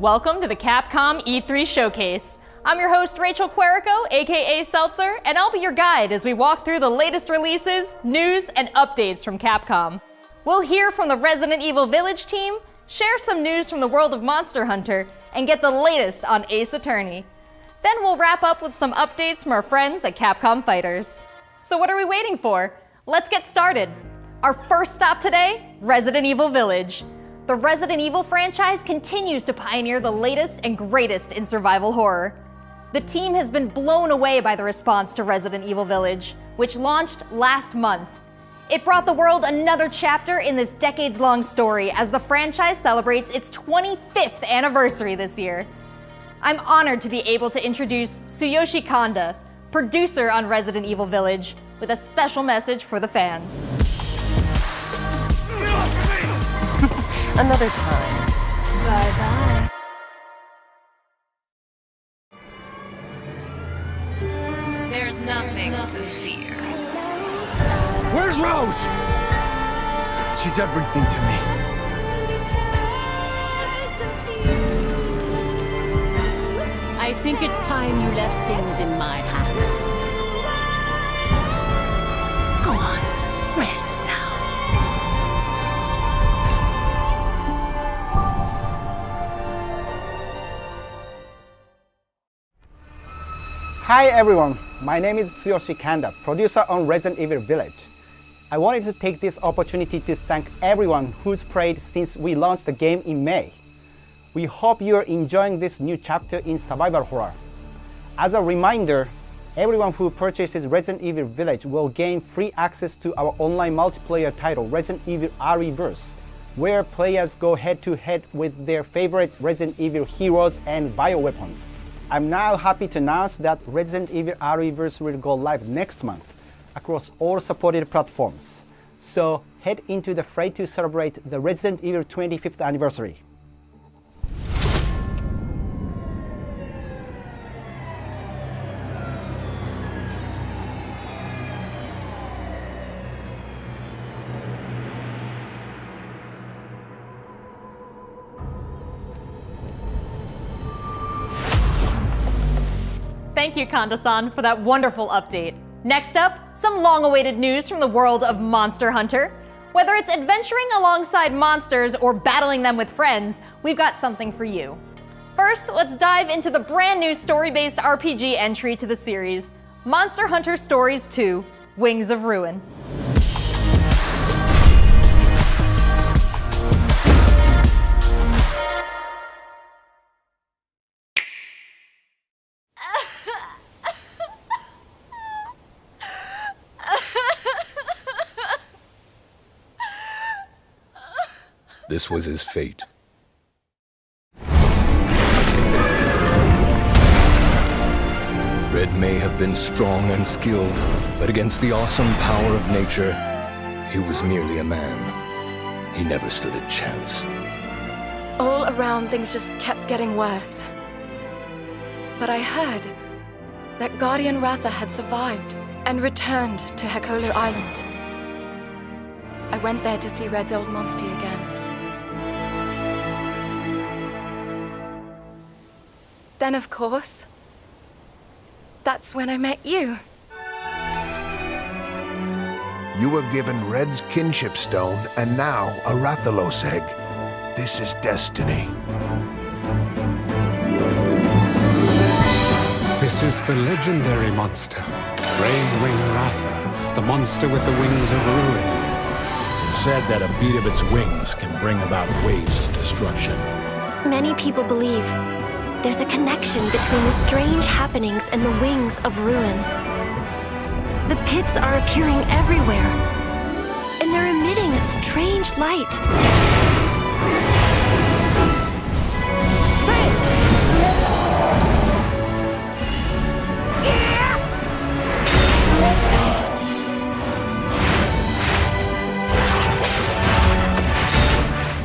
Welcome to the Capcom E3 Showcase. I'm your host, Rachel Querico, aka Seltzer, and I'll be your guide as we walk through the latest releases, news, and updates from Capcom. We'll hear from the Resident Evil Village team, share some news from the world of Monster Hunter, and get the latest on Ace Attorney. Then we'll wrap up with some updates from our friends at Capcom Fighters. So what are we waiting for? Let's get started. Our first stop today, Resident Evil Village. The Resident Evil franchise continues to pioneer the latest and greatest in survival horror. The team has been blown away by the response to Resident Evil Village, which launched last month. It brought the world another chapter in this decades-long story as the franchise celebrates its 25th anniversary this year. I'm honored to be able to introduce Tsuyoshi Kanda, producer on Resident Evil Village, with a special message for the fans. Another time. Bye-bye. There's nothing to fear. Where's Rose? She's everything to me. I think it's time you left things in my hands. Go on, rest now. Hi everyone, my name is Tsuyoshi Kanda, producer on Resident Evil Village. I wanted to take this opportunity to thank everyone who's played since we launched the game in May. We hope you're enjoying this new chapter in survival horror. As a reminder, everyone who purchases Resident Evil Village will gain free access to our online multiplayer title Resident Evil Re:Verse, where players go head-to-head with their favorite Resident Evil heroes and bioweapons. I'm now happy to announce that Resident Evil Re:Verse will go live next month across all supported platforms. So head into the fray to celebrate the Resident Evil 25th anniversary. Thank you, Kanda-san, for that wonderful update. Next up, some long-awaited news from the world of Monster Hunter. Whether it's adventuring alongside monsters or battling them with friends, we've got something for you. First, let's dive into the brand new story-based RPG entry to the series, Monster Hunter Stories 2: Wings of Ruin. This was his fate. Red may have been strong and skilled, but against the awesome power of nature, he was merely a man. He never stood a chance. All around, things just kept getting worse. But I heard that Guardian Ratha had survived and returned to Hekolu Island. I went there to see Red's old monster again. Then, of course, that's when I met you. You were given Red's kinship stone and now a Rathalos egg. This is destiny. This is the legendary monster, Ray's Wing Ratha, the monster with the wings of ruin. It's said that a beat of its wings can bring about waves of destruction. Many people believe there's a connection between the strange happenings and the wings of ruin. The pits are appearing everywhere, and they're emitting a strange light.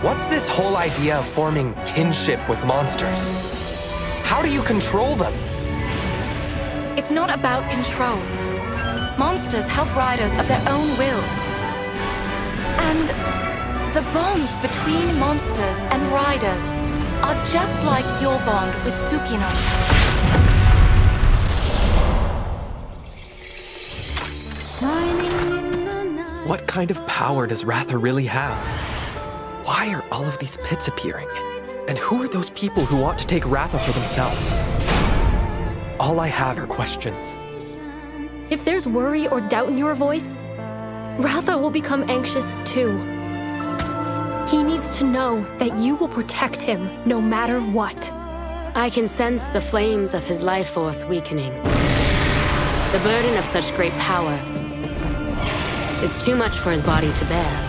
What's this whole idea of forming kinship with monsters? How do you control them? It's not about control. Monsters help riders of their own will. And the bonds between monsters and riders are just like your bond with Tsukino. What kind of power does Ratha really have? Why are all of these pits appearing? And who are those people who want to take Ratha for themselves? All I have are questions. If there's worry or doubt in your voice, Ratha will become anxious too. He needs to know that you will protect him no matter what. I can sense the flames of his life force weakening. The burden of such great power is too much for his body to bear.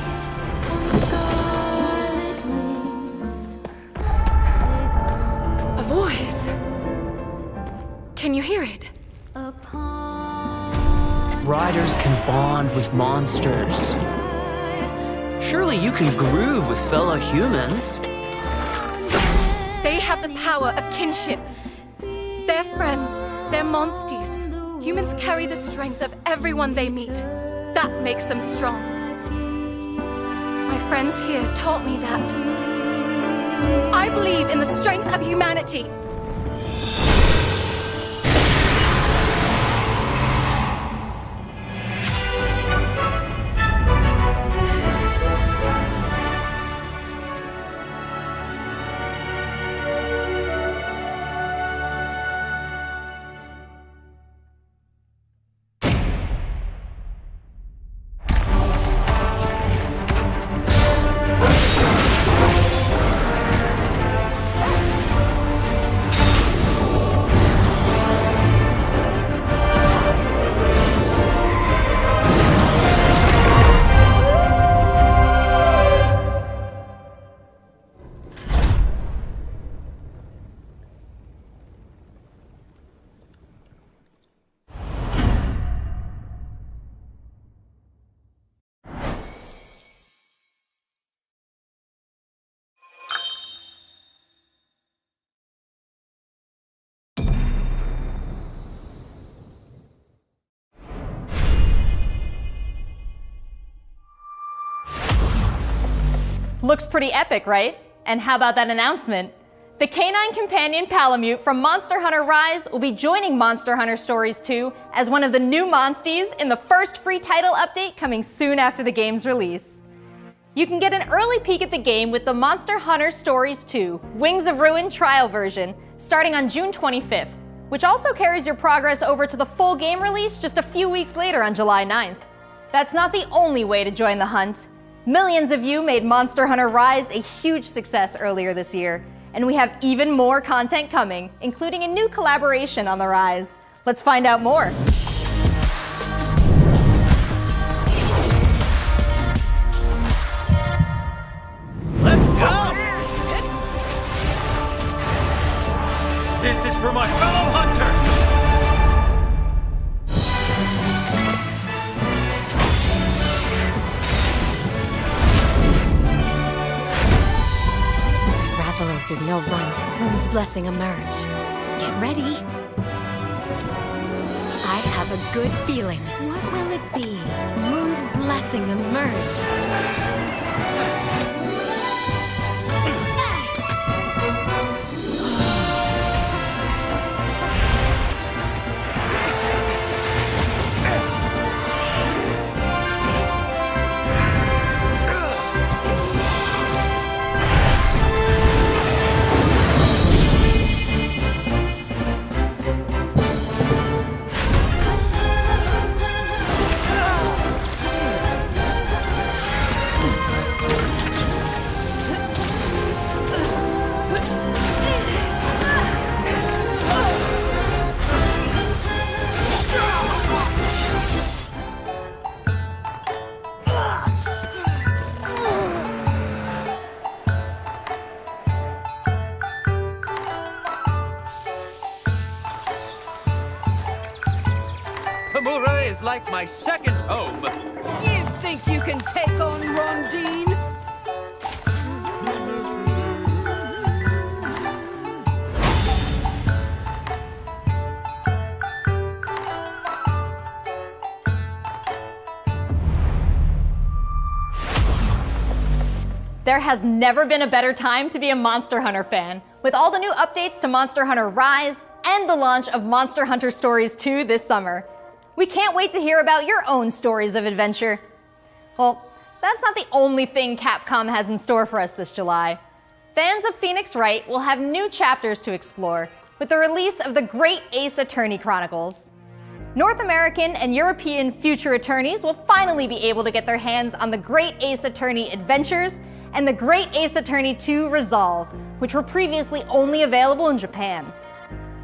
A voice. Can you hear it? Riders can bond with monsters. Surely you can groove with fellow humans. They have the power of kinship. They're friends. They're monsties. Humans carry the strength of everyone they meet. That makes them strong. My friends here taught me that. I believe in the strength of humanity. Looks pretty epic, right? And how about that announcement? The canine companion Palamute from Monster Hunter Rise will be joining Monster Hunter Stories 2 as one of the new monsties in the first free title update coming soon after the game's release. You can get an early peek at the game with the Monster Hunter Stories 2 Wings of Ruin trial version starting on June 25th, which also carries your progress over to the full game release just a few weeks later on July 9th. That's not the only way to join the hunt. Millions of you made Monster Hunter Rise a huge success earlier this year, and we have even more content coming, including a new collaboration on the Rise. Let's find out more. Let's go! This is for my fellow hunters! Rathalos is no runt. Moon's blessing emerge. Get ready. I have a good feeling. What will it be? Moon's blessing emerge. Kamura is like my second home. You think you can take on Rondine? There has never been a better time to be a Monster Hunter fan, with all the new updates to Monster Hunter Rise and the launch of Monster Hunter Stories 2 this summer. We can't wait to hear about your own stories of adventure. Well, that's not the only thing Capcom has in store for us this July. Fans of Phoenix Wright will have new chapters to explore with the release of the Great Ace Attorney Chronicles. North American and European future attorneys will finally be able to get their hands on the Great Ace Attorney Adventures and the Great Ace Attorney 2 Resolve, which were previously only available in Japan.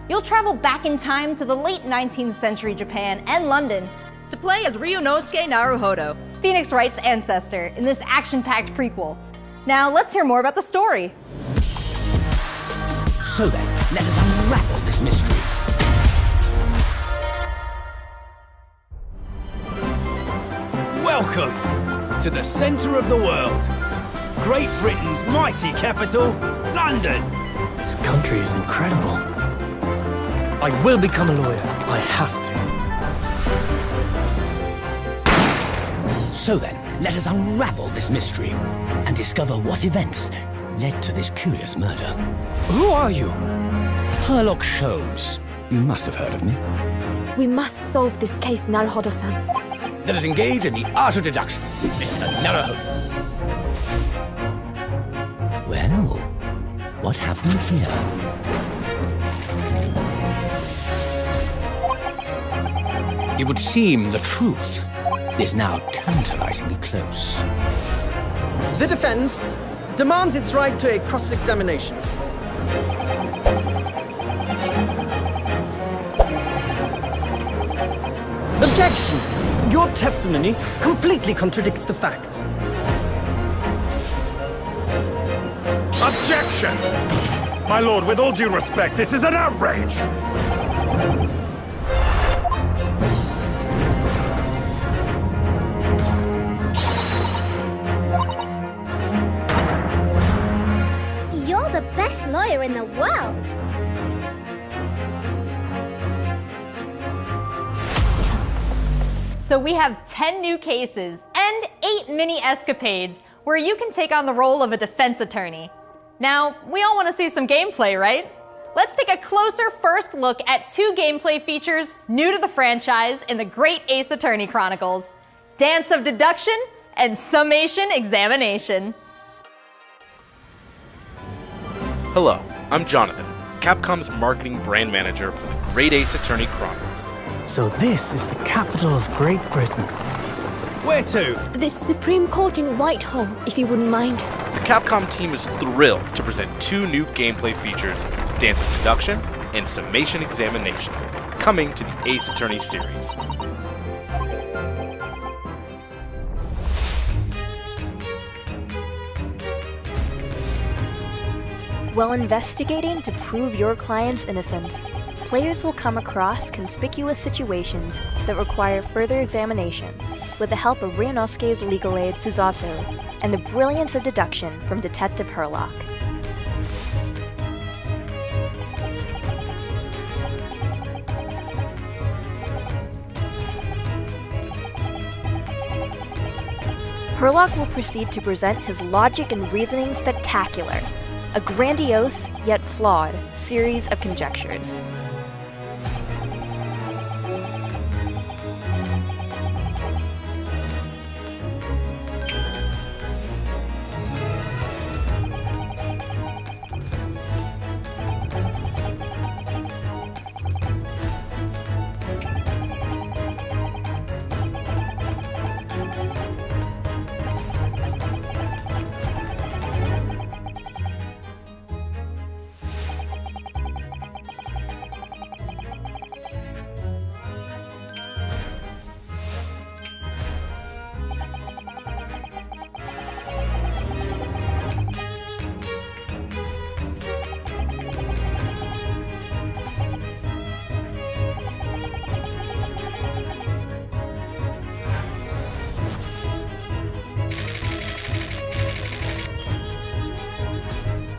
You'll travel back in time to the late 19th century Japan and London to play as Ryunosuke Naruhodo, Phoenix Wright's ancestor, in this action-packed prequel. Now, let's hear more about the story. So then, let us unravel this mystery. Welcome to the centre of the world. Great Britain's mighty capital, London. This country is incredible. I will become a lawyer. I have to. So then, let us unravel this mystery and discover what events led to this curious murder. Who are you? Herlock Sholmes. You must have heard of me. We must solve this case, Naruhodo-san. Let us engage in the art of deduction, Mr. Naruhodo. Well, what have we here? It would seem the truth is now tantalizingly close. The defense demands its right to a cross-examination. Objection! Your testimony completely contradicts the facts. Objection! My lord, with all due respect, this is an outrage! You're the best lawyer in the world! So we have 10 new cases and 8 mini escapades where you can take on the role of a defense attorney. Now, we all want to see some gameplay, right? Let's take a closer first look at 2 gameplay features new to the franchise in the Great Ace Attorney Chronicles: Dance of Deduction and Summation Examination. Hello, I'm Jonathan, Capcom's marketing brand manager for the Great Ace Attorney Chronicles. So this is the capital of Great Britain. Where to? The Supreme Court in Whitehall, if you wouldn't mind. The Capcom team is thrilled to present 2 new gameplay features, Dance of Deduction and Summation Examination, coming to the Ace Attorney series. While investigating to prove your client's innocence, players will come across conspicuous situations that require further examination with the help of Ryunosuke's legal aid Susato and the brilliance of deduction from Detective Herlock. Herlock will proceed to present his logic and reasoning spectacular, a grandiose yet flawed series of conjectures.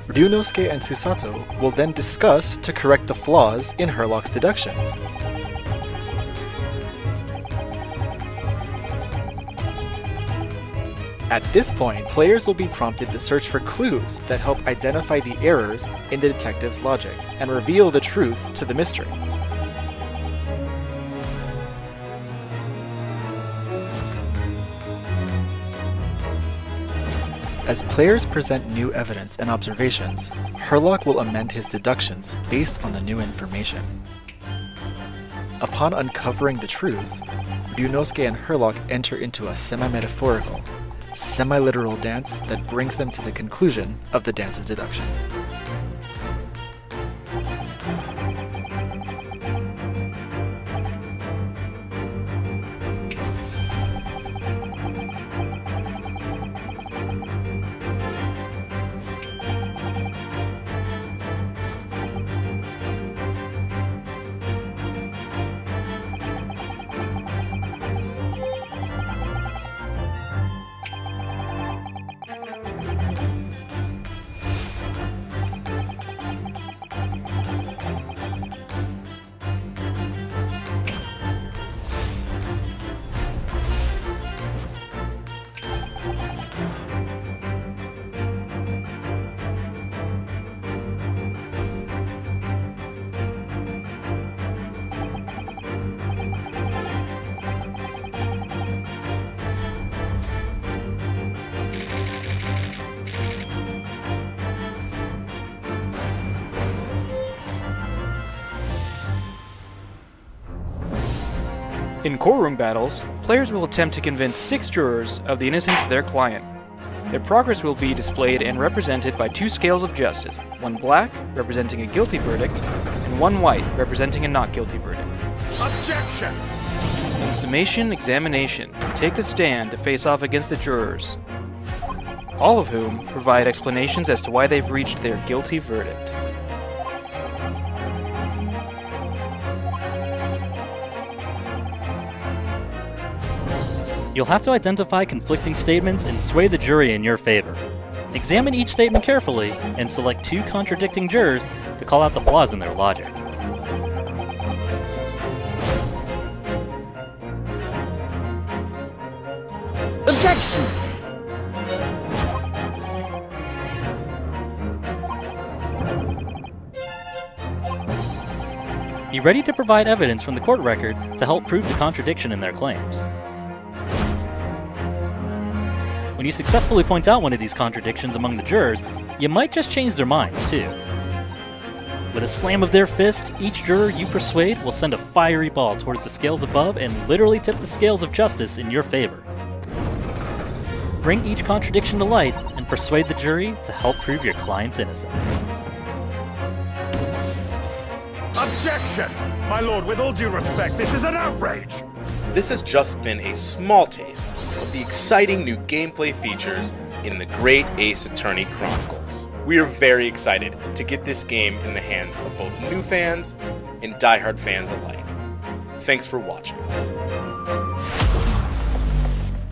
Ryunosuke and Susato will then discuss to correct the flaws in Herlock's deductions. At this point, players will be prompted to search for clues that help identify the errors in the detective's logic and reveal the truth to the mystery. As players present new evidence and observations, Herlock will amend his deductions based on the new information. Upon uncovering the truth, Ryunosuke and Herlock enter into a semi-metaphorical, semi-literal dance that brings them to the conclusion of the dance of deduction. In courtroom battles, players will attempt to convince 6 jurors of the innocence of their client. Their progress will be displayed and represented by 2 scales of justice, one black, representing a guilty verdict, and one white, representing a not guilty verdict. Objection! In summation examination, take the stand to face off against the jurors, all of whom provide explanations as to why they've reached their guilty verdict. You'll have to identify conflicting statements and sway the jury in your favor. Examine each statement carefully and select 2 contradicting jurors to call out the flaws in their logic. Objection! Be ready to provide evidence from the court record to help prove the contradiction in their claims. When you successfully point out one of these contradictions among the jurors, you might just change their minds, too. With a slam of their fist, each juror you persuade will send a fiery ball towards the scales above and literally tip the scales of justice in your favor. Bring each contradiction to light and persuade the jury to help prove your client's innocence. Objection! My lord, with all due respect, this is an outrage! This has just been a small taste of the exciting new gameplay features in the Great Ace Attorney Chronicles. We are very excited to get this game in the hands of both new fans and diehard fans alike. Thanks for watching.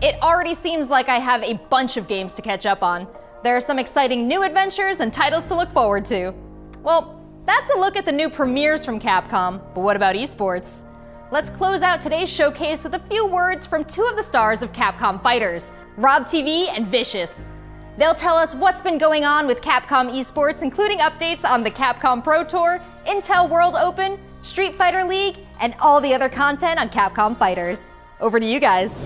It already seems like I have a bunch of games to catch up on. There are some exciting new adventures and titles to look forward to. Well, that's a look at the new premieres from Capcom, but what about esports? Let's close out today's showcase with a few words from 2 of the stars of Capcom Fighters, Rob TV and Vicious. They'll tell us what's been going on with Capcom esports, including updates on the Capcom Pro Tour, Intel World Open, Street Fighter League, and all the other content on Capcom Fighters. Over to you guys.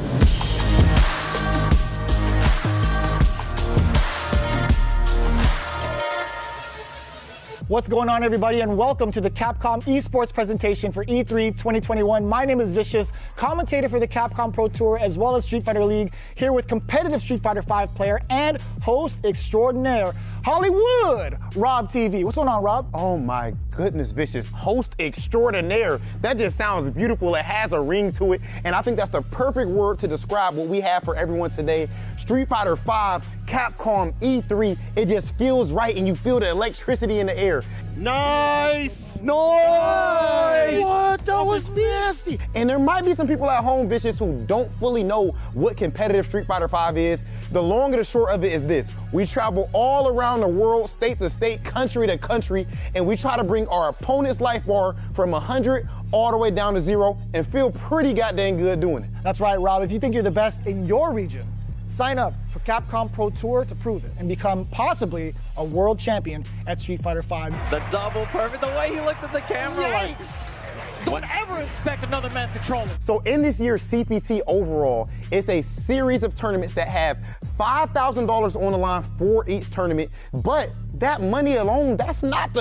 What's going on, everybody, and welcome to the Capcom esports presentation for E3 2021. My name is Vicious, commentator for the Capcom Pro Tour as well as Street Fighter League, here with competitive Street Fighter V player and host extraordinaire, Hollywood, Rob TV. What's going on, Rob? Oh my goodness, Vicious, host extraordinaire. That just sounds beautiful. It has a ring to it, and I think that's the perfect word to describe what we have for everyone today. Street Fighter V, Capcom E3, it just feels right, and you feel the electricity in the air. Nice! Nice! What? That was nasty! And there might be some people at home, Vicious, who don't fully know what competitive Street Fighter V is. The long and the short of it is this. We travel all around the world, state to state, country to country, and we try to bring our opponent's life bar from 100 all the way down to 0 and feel pretty goddamn good doing it. That's right, Rob. If you think you're the best in your region, Sign up for Capcom Pro Tour to prove it and become possibly a world champion at Street Fighter V. The double perfect, the way he looked at the camera. Yikes! Don't ever expect another man's controller. So in this year's CPT overall, it's a series of tournaments that have $5,000 on the line for each tournament. But that money alone, that's not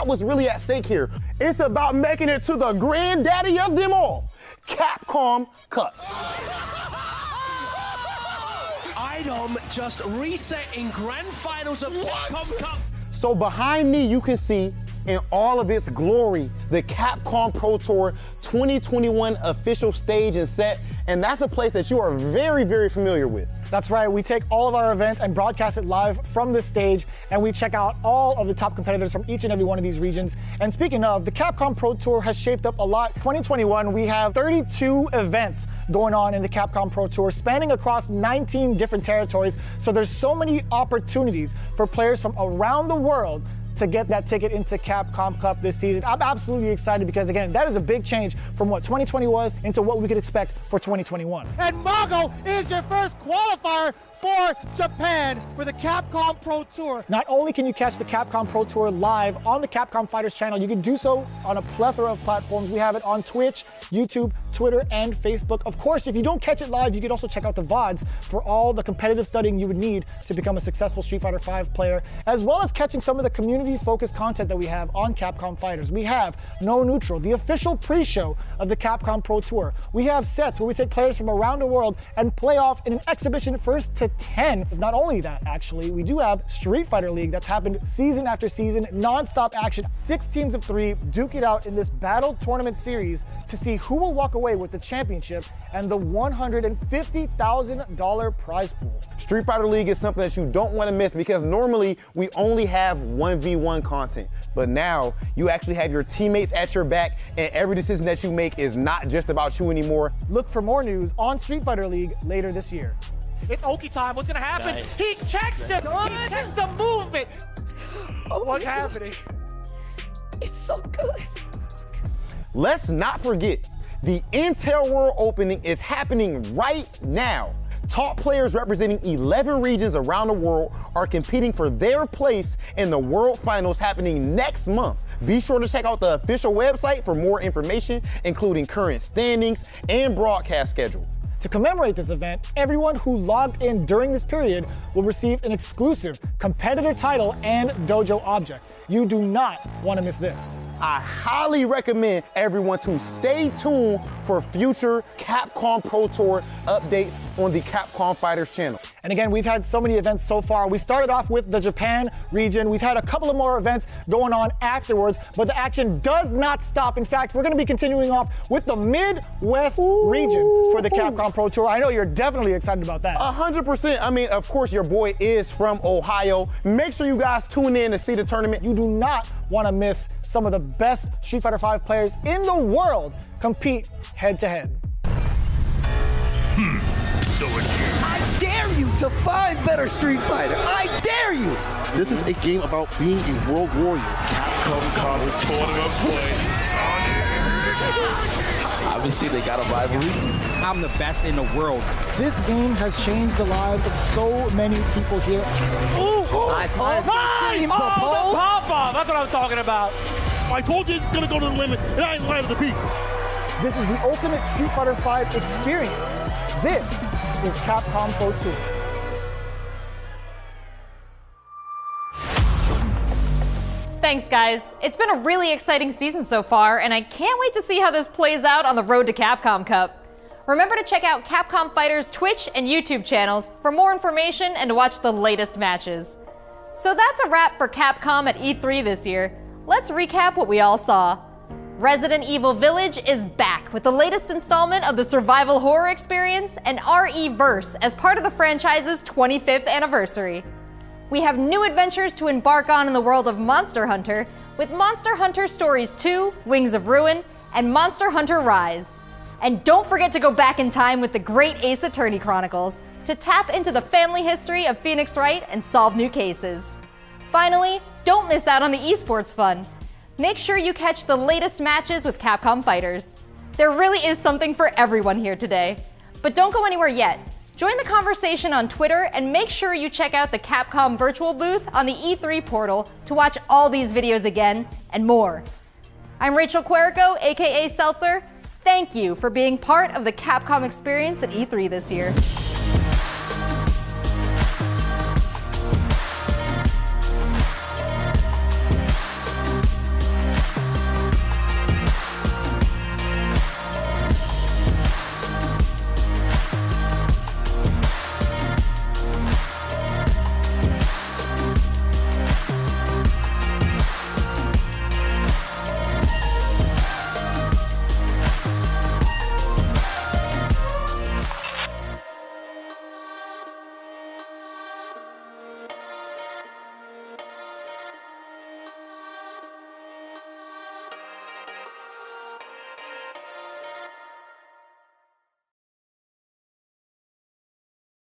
what's really at stake here. It's about making it to the granddaddy of them all, Capcom Cup. Item just reset in grand finals of Capcom Cup. So behind me, you can see in all of its glory, the Capcom Pro Tour 2021 official stage and set, and that's a place that you are very, very familiar with. That's right, we take all of our events and broadcast it live from this stage, and we check out all of the top competitors from each and every one of these regions. And speaking of, the Capcom Pro Tour has shaped up a lot. 2021, we have 32 events going on in the Capcom Pro Tour, spanning across 19 different territories. So there's so many opportunities for players from around the world to get that ticket into Capcom Cup this season. I'm absolutely excited because, again, that is a big change from what 2020 was into what we could expect for 2021. And Mago is your first qualifier for Japan for the Capcom Pro Tour. Not only can you catch the Capcom Pro Tour live on the Capcom Fighters channel, you can do so on a plethora of platforms. We have it on Twitch, YouTube, Twitter, and Facebook. Of course, if you don't catch it live, you can also check out the VODs for all the competitive studying you would need to become a successful Street Fighter V player, as well as catching some of the community-focused content that we have on Capcom Fighters. We have No Neutral, the official pre-show of the Capcom Pro Tour. We have sets where we take players from around the world and play off in an exhibition first to 10. Not only that, actually, we do have Street Fighter League that's happened season after season, non-stop action, 6 teams of 3 duke it out in this battle tournament series to see who will walk away with the championship and the $150,000 prize pool. Street Fighter League is something that you don't want to miss because normally we only have 1v1 content, but now you actually have your teammates at your back and every decision that you make is not just about you anymore. Look for more news on Street Fighter League later this year. It's Oki time. What's gonna happen? Nice. He checks it. He checks the movement. What's happening? It's so good. Let's not forget, the Intel World Opening is happening right now. Top players representing 11 regions around the world are competing for their place in the World Finals happening next month. Be sure to check out the official website for more information, including current standings and broadcast schedule. To commemorate this event, everyone who logged in during this period will receive an exclusive competitor title and dojo object. You do not want to miss this. I highly recommend everyone to stay tuned for future Capcom Pro Tour updates on the Capcom Fighters channel. And again, we've had so many events so far. We started off with the Japan region. We've had a couple of more events going on afterwards, but the action does not stop. In fact, we're going to be continuing off with the Midwest region for the Capcom Pro Tour. I know you're definitely excited about that. 100%. I mean, of course, your boy is from Ohio. Make sure you guys tune in to see the tournament. You do not want to miss some of the best Street Fighter V players in the world compete head-to-head. So it's you. I dare you to find better Street Fighter. I dare you. This is a game about being a world warrior. Capcom Cup tournament play. Obviously, they got a rivalry. I'm the best in the world. This game has changed the lives of so many people here. Ooh! Nice! Oh, nice! Oh, the pop-off! That's what I'm talking about. I told you it's gonna go to the limit, and I ain't lying to the peak. This is the ultimate Street Fighter V experience. This is Capcom Pro Tour. Thanks, guys. It's been a really exciting season so far, and I can't wait to see how this plays out on the road to Capcom Cup. Remember to check out Capcom Fighters' Twitch and YouTube channels for more information and to watch the latest matches. So that's a wrap for Capcom at E3 this year. Let's recap what we all saw. Resident Evil Village is back with the latest installment of the survival horror experience and RE-Verse as part of the franchise's 25th anniversary. We have new adventures to embark on in the world of Monster Hunter with Monster Hunter Stories 2, Wings of Ruin, and Monster Hunter Rise. And don't forget to go back in time with the great Ace Attorney Chronicles to tap into the family history of Phoenix Wright and solve new cases. Finally, don't miss out on the esports fun. Make sure you catch the latest matches with Capcom Fighters. There really is something for everyone here today. But don't go anywhere yet. Join the conversation on Twitter and make sure you check out the Capcom virtual booth on the E3 portal to watch all these videos again and more. I'm Rachel Querico, aka Seltzer. Thank you for being part of the Capcom experience at E3 this year.